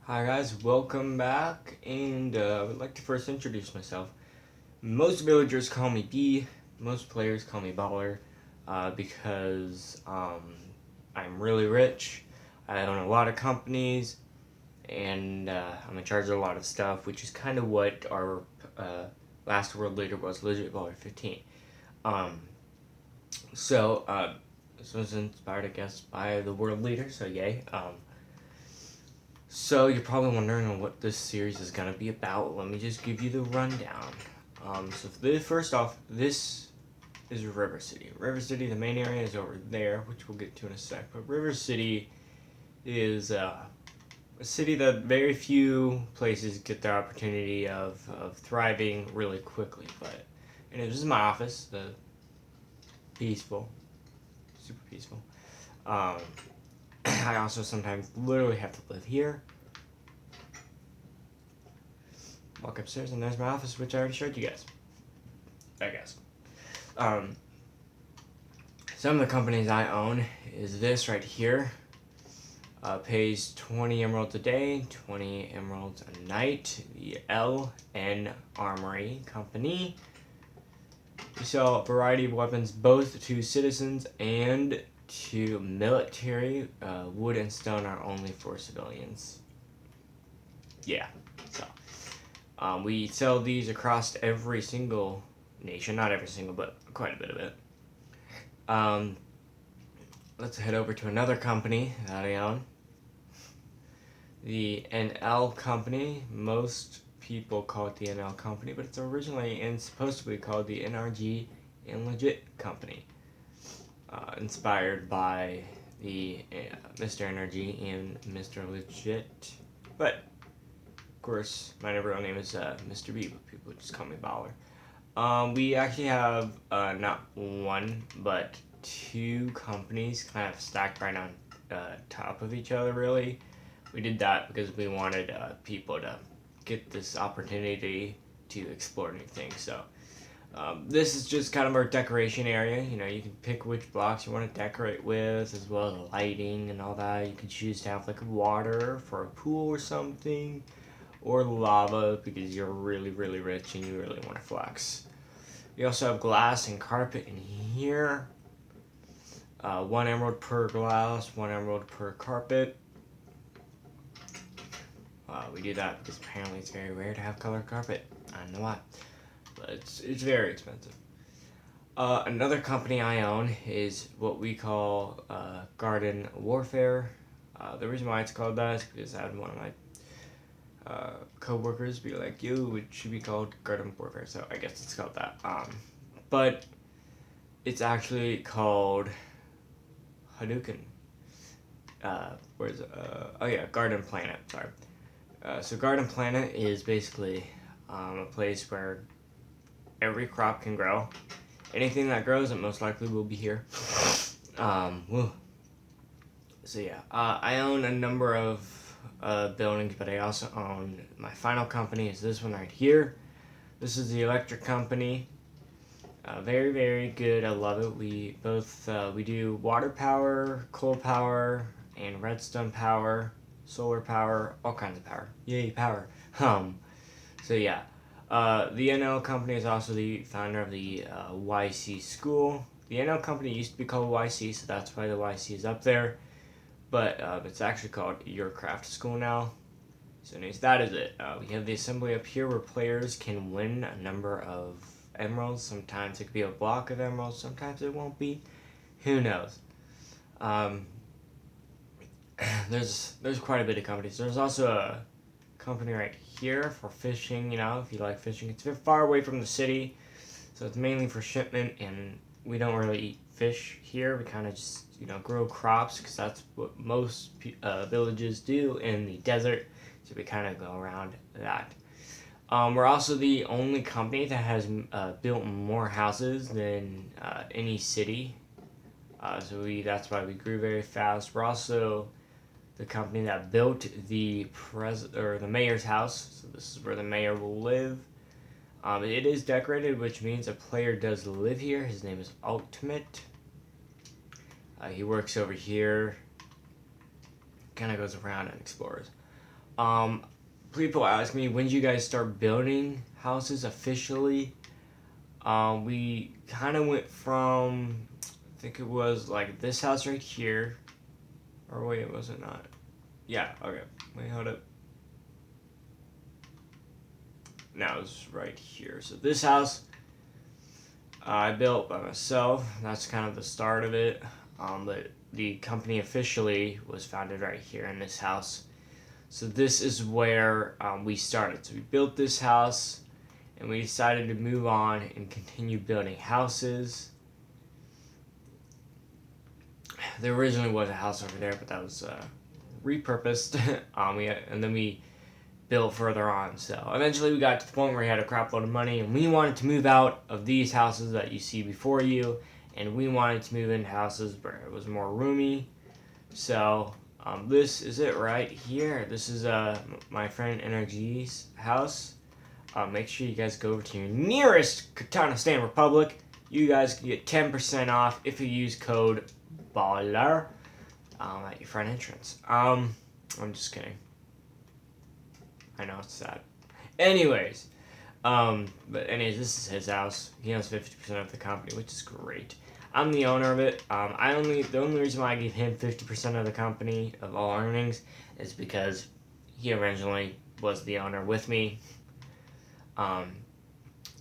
Hi guys, welcome back, and I would like to first introduce myself. Most villagers call me B, most players call me Baller, because I'm really rich, I own a lot of companies, and I'm in charge of a lot of stuff, which is kind of what our last world leader was, Legit Baller 15. Um, so, this was inspired, I guess, by the world leader, so yay. So you're probably wondering what this series is gonna be about. Let me just give you the rundown. First off, this is River City. River City, the main area is over there, which we'll get to in a sec. But River City is a city that very few places get the opportunity of thriving really quickly. And this is my office, the peaceful, super peaceful. Um, I also sometimes literally have to live here. Walk upstairs and there's my office, which I already showed you guys. I guess. Um, some of the companies I own is this right here. Pays 20 emeralds a day, 20 emeralds a night. The LN Armory Company. We sell a variety of weapons both to citizens and to military. Wood and stone are only for civilians. Yeah, so. We sell these across every single nation. Not every single, but quite a bit of it. Let's head over to another company that I own. The NL Company. Most people call it the NL Company, but it's originally and supposed to be called the NRG and Legit Company. Inspired by the Mr. Energy and Mr. Legit. But, of course, my real name is Mr.B, but people just call me Baller. We actually have not one, but two companies kind of stacked right on top of each other, really. We did that because we wanted people to get this opportunity to explore new things. So this is just kind of our decoration area. You know, you can pick which blocks you want to decorate with, as well as lighting and all that. You can choose to have like water for a pool or something, or lava because you're really, really rich and you really want to flex. We also have glass and carpet in here. 1 emerald per glass, 1 emerald per carpet. We do that because apparently it's very rare to have colored carpet. I don't know why, but it's very expensive. Another company I own is what we call Garden Warfare. The reason why it's called that is because I had one of my co-workers be like, yo, it should be called Garden Warfare, so I guess it's called that. But it's actually called Hadouken. Garden Planet, sorry. So Garden Planet is basically a place where every crop can grow. Anything that grows, it most likely will be here. I own a number of buildings, but I also own my final company is this one right here. This is the electric company. Very, very good. I love it. We do water power, coal power, and redstone power, solar power, all kinds of power. Yay, power. The NL company is also the founder of the YC school. The NL company used to be called YC, so that's why the YC is up there. But it's actually called Your Craft School now. So anyways, that is it. We have the assembly up here where players can win a number of emeralds. Sometimes it could be a block of emeralds, sometimes it won't be. Who knows? There's quite a bit of companies. There's also a company right here for fishing, you know, if you like fishing. It's a bit far away from the city, so it's mainly for shipment, and we don't really eat fish here. We kind of just, you know, grow crops because that's what most villages do in the desert, so we kind of go around that. We're also the only company that has built more houses than any city. That's why we grew very fast. We're also the company that built the mayor's house. So this is where the mayor will live. It is decorated, which means a player does live here. His name is Ultimate. He works over here. Kind of goes around and explores. Um, People ask me, when did you guys start building houses officially? We kind of went from, I think it was like this house right here. Or wait, was it not? Yeah, okay. Wait, hold up. Now it's right here. So this house I built by myself. That's kind of the start of it. But the company officially was founded right here in this house. So this is where we started. So we built this house, and we decided to move on and continue building houses. There originally was a house over there, but that was repurposed. And then we built further on. So eventually we got to the point where we had a crap load of money, and we wanted to move out of these houses that you see before you, and we wanted to move into houses where it was more roomy. So this is it right here. This is my friend Energy's house. Make sure you guys go over to your nearest Katana Stand Republic. You guys can get 10% off if you use code BALLER at your front entrance. I'm just kidding. I know it's sad. Anyways, this is his house. He owns 50% of the company, which is great. I'm the owner of it. The only reason why I gave him 50% of the company of all earnings is because he originally was the owner with me.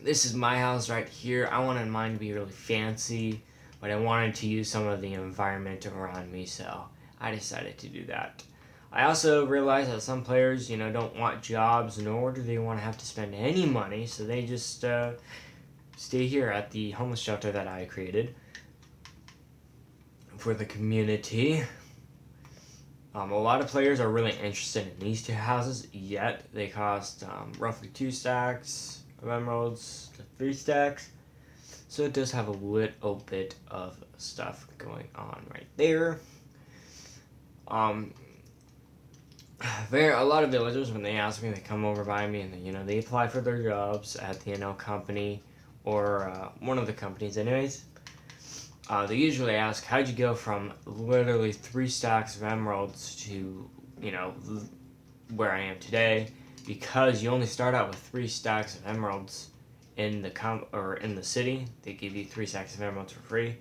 This is my house right here. I wanted mine to be really fancy, but I wanted to use some of the environment around me, so I decided to do that. I also realized that some players, don't want jobs, nor do they want to have to spend any money, so they just stay here at the homeless shelter that I created for the community. A lot of players are really interested in these two houses, yet they cost roughly 2 stacks of emeralds to 3 stacks. So it does have a little bit of stuff going on right there. A lot of villagers, when they ask me, they come over by me and they apply for their jobs at the NL company or one of the companies anyways. They usually ask, how'd you go from literally 3 stacks of emeralds to, where I am today? Because you only start out with 3 stacks of emeralds in the city. They give you 3 stacks of emeralds for free.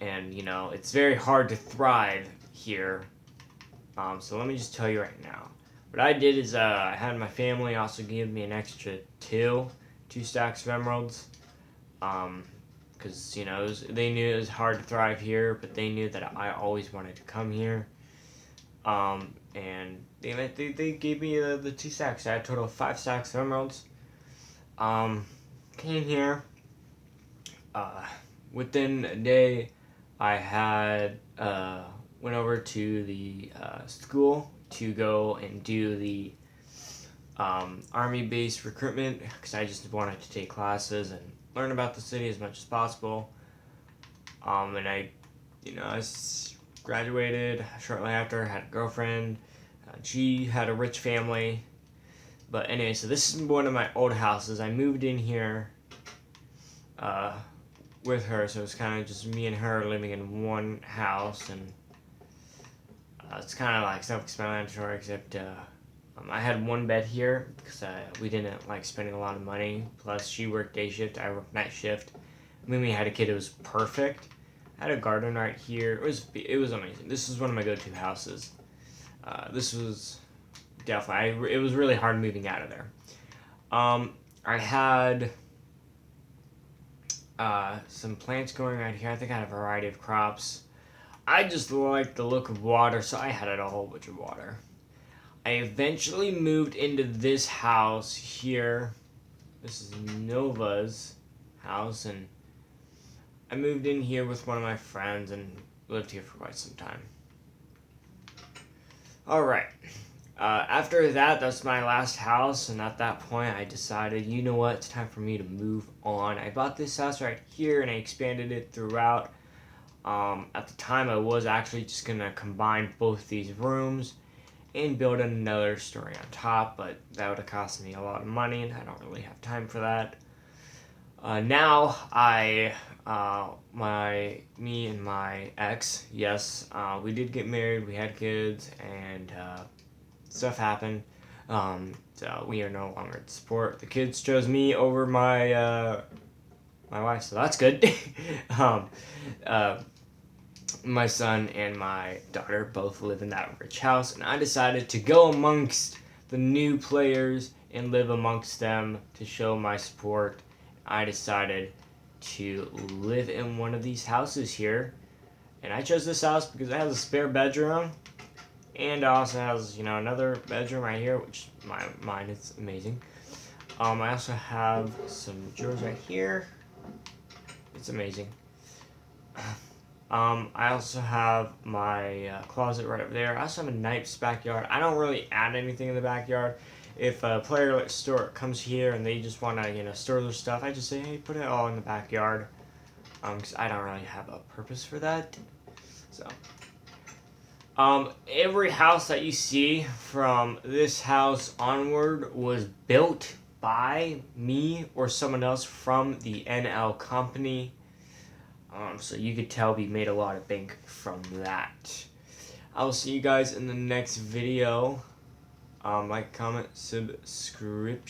It's very hard to thrive here. So let me just tell you right now. What I did is I had my family also give me an extra 2 stacks of emeralds. Because they knew it was hard to thrive here, but they knew that I always wanted to come here. And they gave me the 2 stacks. I had a total of 5 stacks of emeralds. Came here. Within a day, I had went over to the school to go and do the army-based recruitment because I just wanted to take classes and learn about the city as much as possible. And I graduated shortly after. Had a girlfriend. She had a rich family. But anyway, so this is one of my old houses. I moved in here with her, so it's kind of just me and her living in one house, and it's kind of like self-explanatory, except I had one bed here because we didn't like spending a lot of money. Plus, she worked day shift, I worked night shift. When we had a kid, it was perfect. I had a garden right here. It was amazing. This was one of my go-to houses. This was definitely. It was really hard moving out of there. I had some plants growing right here. I think I had a variety of crops. I just liked the look of water, so I had a whole bunch of water. I eventually moved into this house here. This is Nova's house, and I moved in here with one of my friends and lived here for quite some time. Alright. After that's my last house, and at that point I decided, you know what, it's time for me to move on. I bought this house right here and I expanded it throughout. At the time I was actually just going to combine both these rooms and build another story on top, but that would have cost me a lot of money and I don't really have time for that. Now me and my ex, yes, we did get married, we had kids, and stuff happened. So we are no longer at sport. The kids chose me over my my wife, so that's good. um, uh, my son and my daughter both live in that rich house, and I decided to go amongst the new players and live amongst them to show my support. I decided to live in one of these houses here, and I chose this house because it has a spare bedroom, and it also has, you know, another bedroom right here, which mine is amazing. I also have some drawers right here. It's amazing. I also have my closet right over there. I also have a nice backyard. I don't really add anything in the backyard. If a player like store comes here and they just want to, you know, store their stuff, I just say, hey, put it all in the backyard. Because I don't really have a purpose for that. So, every house that you see from this house onward was built by me or someone else from the NL company. So you could tell we made a lot of bank from that. I'll see you guys in the next video. Like, comment, subscribe.